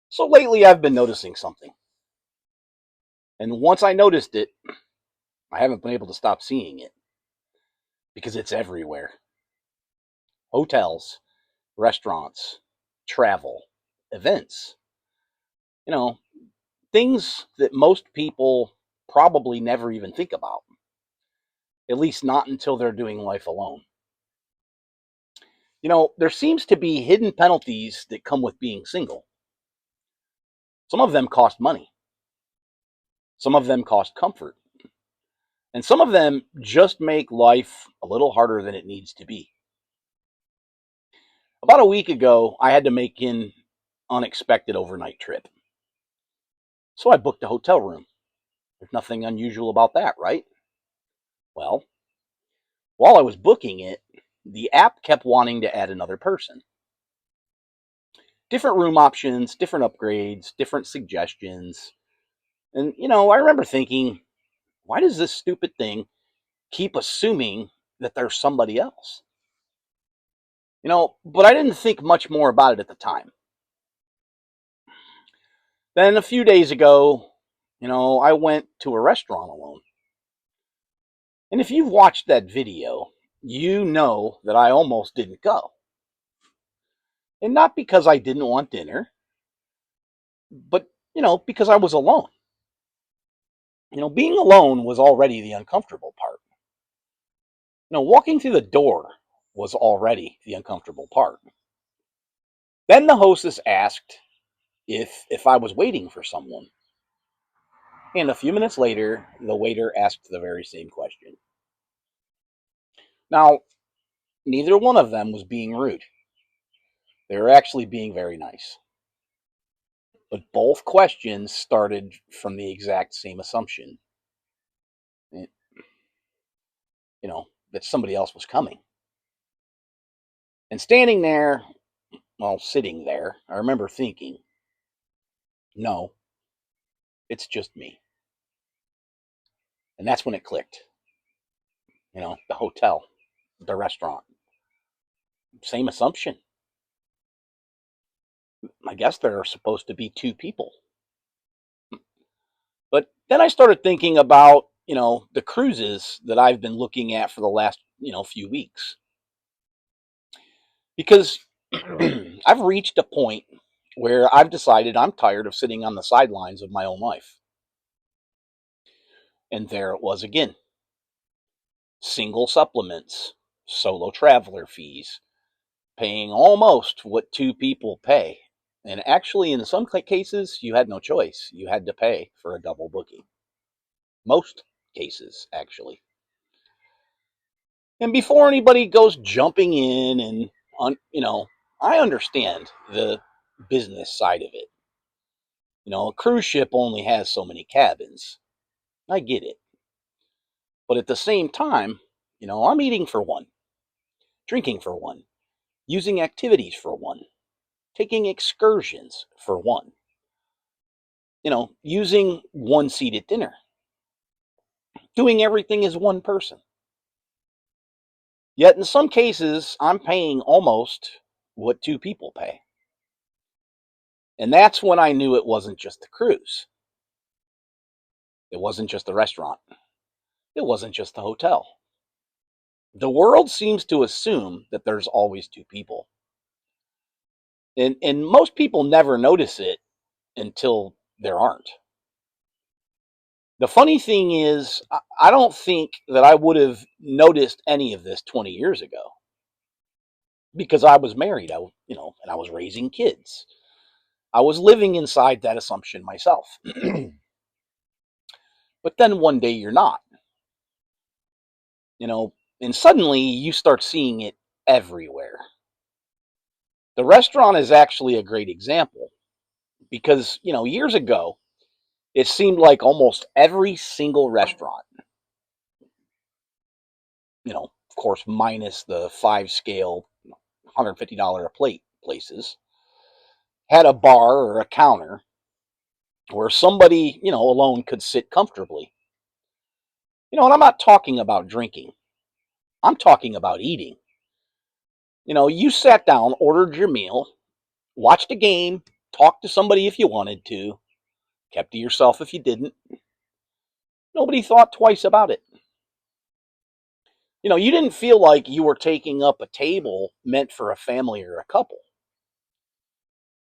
So lately I've been noticing something. And once I noticed it, I haven't been able to stop seeing it because it's everywhere. Hotels, restaurants, travel, events. You know, things that most people probably never even think about, at least not until they're doing life alone. There seems to be hidden penalties that come with being single. Some of them cost money, some of them cost comfort, and some of them just make life a little harder than it needs to be. About a week ago, I had to make an unexpected overnight trip. So I booked a hotel room. There's nothing unusual about that, right? Well, while I was booking it, the app kept wanting to add another person. Different room options, different upgrades, different suggestions. And, I remember thinking, why does this stupid thing keep assuming that there's somebody else? But I didn't think much more about it at the time. Then a few days ago, I went to a restaurant alone. And if you've watched that video, you know that I almost didn't go. And not because I didn't want dinner, but, because I was alone. Being alone was already the uncomfortable part. Walking through the door was already the uncomfortable part. Then the hostess asked if I was waiting for someone. And a few minutes later, the waiter asked the very same question. Now, neither one of them was being rude. They were actually being very nice. But both questions started from the exact same assumption, eh, that somebody else was coming. And standing there, well, sitting there, I remember thinking, no, it's just me. And that's when it clicked. The hotel, the restaurant, same assumption. I guess there are supposed to be two people. But then I started thinking about, the cruises that I've been looking at for the last, few weeks. Because I've reached a point where I've decided I'm tired of sitting on the sidelines of my own life. And there it was again. Single supplements, solo traveler fees, paying almost what two people pay. And actually, in some cases, you had no choice. You had to pay for a double booking. Most cases, actually. And before anybody goes jumping in and, I understand the business side of it. A cruise ship only has so many cabins. I get it. But at the same time, I'm eating for one, drinking for one, using activities for one, taking excursions for one, using one seat at dinner, doing everything as one person. Yet in some cases, I'm paying almost what two people pay. And that's when I knew it wasn't just the cruise. It wasn't just the restaurant. It wasn't just the hotel. The world seems to assume that there's always two people. And most people never notice it until there aren't. The funny thing is, I don't think that I would have noticed any of this 20 years ago because I was married, and I was raising kids. I was living inside that assumption myself. But then one day you're not, you know, and suddenly you start seeing it everywhere. The restaurant is actually a great example because, years ago, it seemed like almost every single restaurant, of course, minus the five scale $150 a plate places, had a bar or a counter where somebody, alone could sit comfortably. And I'm not talking about drinking, I'm talking about eating. You sat down, ordered your meal, watched a game, Talk to somebody if you wanted to, kept to yourself if you didn't. Nobody thought twice about it. You didn't feel like you were taking up a table meant for a family or a couple.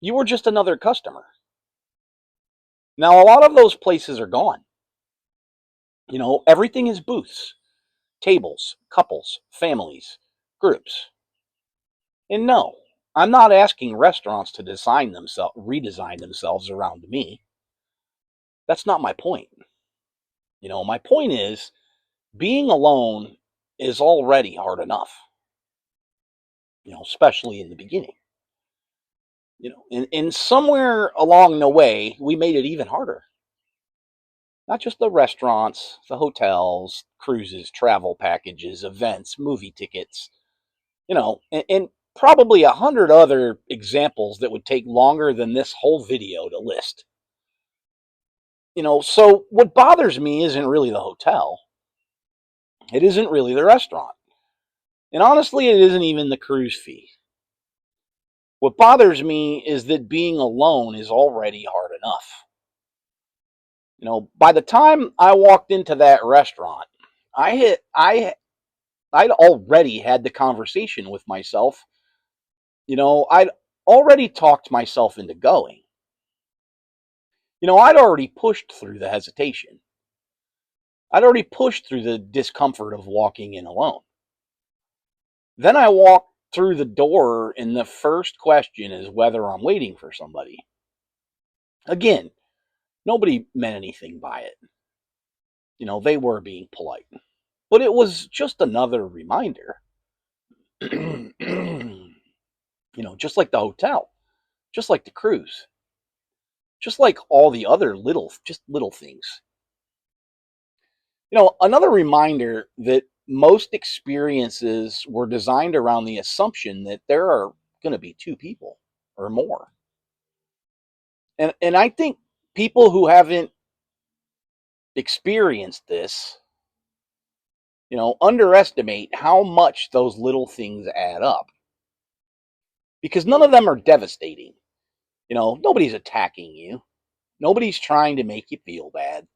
You were just another customer. Now, a lot of those places are gone. Everything is booths, tables, couples, families, groups. And no, I'm not asking restaurants to redesign themselves around me. That's not my point. My point is being alone is already hard enough, especially in the beginning. And somewhere along the way, we made it even harder. Not just the restaurants, the hotels, cruises, travel packages, events, movie tickets, and probably 100 other examples that would take longer than this whole video to list. So what bothers me isn't really the hotel. It isn't really the restaurant. And honestly, it isn't even the cruise fee. What bothers me is that being alone is already hard enough. By the time I walked into that restaurant, I'd already had the conversation with myself. I'd already talked myself into going. I'd already pushed through the hesitation. I'd already pushed through the discomfort of walking in alone. Then I walk through the door, and the first question is whether I'm waiting for somebody. Again, nobody meant anything by it. They were being polite. But it was just another reminder. Just like the hotel, just like the cruise, just like all the other little things. Another reminder that most experiences were designed around the assumption that there are going to be two people or more. And I think people who haven't experienced this, underestimate how much those little things add up. Because none of them are devastating. Nobody's attacking you. Nobody's trying to make you feel bad.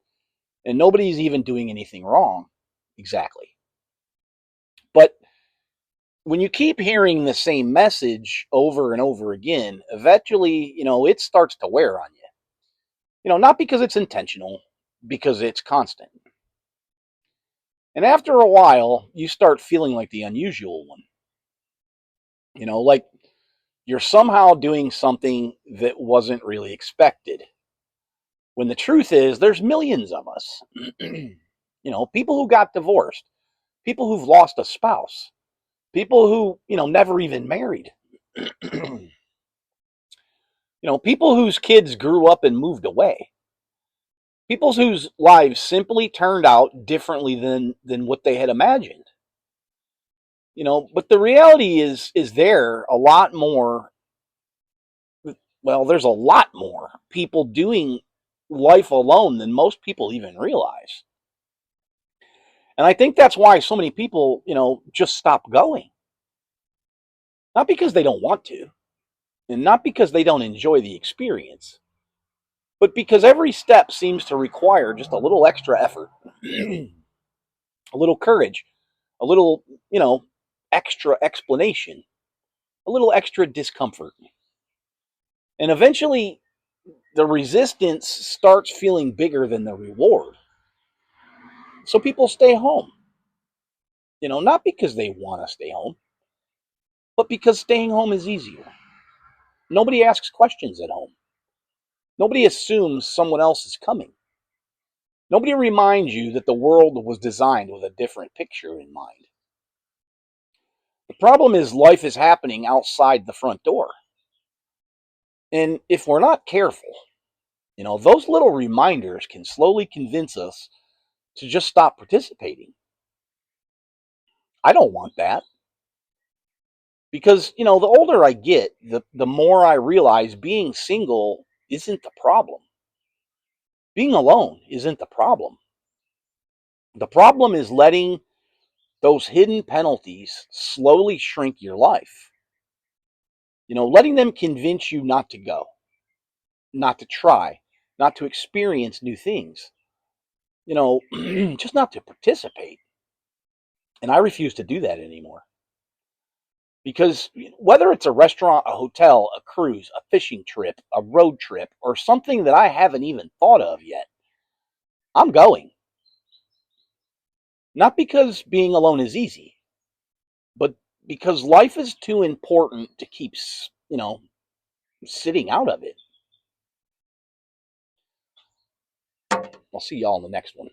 And nobody's even doing anything wrong. Exactly. But when you keep hearing the same message over and over again, eventually, it starts to wear on you. Not because it's intentional, because it's constant. And after a while, you start feeling like the unusual one. Like you're somehow doing something that wasn't really expected. When the truth is, there's millions of us. People who got divorced, people who've lost a spouse, people who, never even married. People whose kids grew up and moved away. People whose lives simply turned out differently than what they had imagined. But the reality is there a lot more. Well, there's a lot more people doing life alone than most people even realize. And I think that's why so many people, just stop going. Not because they don't want to, and not because they don't enjoy the experience, but because every step seems to require just a little extra effort, a little courage, a little, extra explanation, a little extra discomfort. And eventually, the resistance starts feeling bigger than the reward. So people stay home, not because they want to stay home, but because staying home is easier. Nobody asks questions at home. Nobody assumes someone else is coming. Nobody reminds you that the world was designed with a different picture in mind. The problem is life is happening outside the front door. And if we're not careful, those little reminders can slowly convince us to just stop participating. I don't want that. Because, the older I get, the more I realize being single isn't the problem. Being alone isn't the problem. The problem is letting those hidden penalties slowly shrink your life. Letting them convince you not to go. not to try, not to experience new things, just not to participate. And I refuse to do that anymore. Because whether it's a restaurant, a hotel, a cruise, a fishing trip, a road trip, or something that I haven't even thought of yet, I'm going. Not because being alone is easy, but because life is too important to keep, sitting out of it. I'll see y'all in the next one.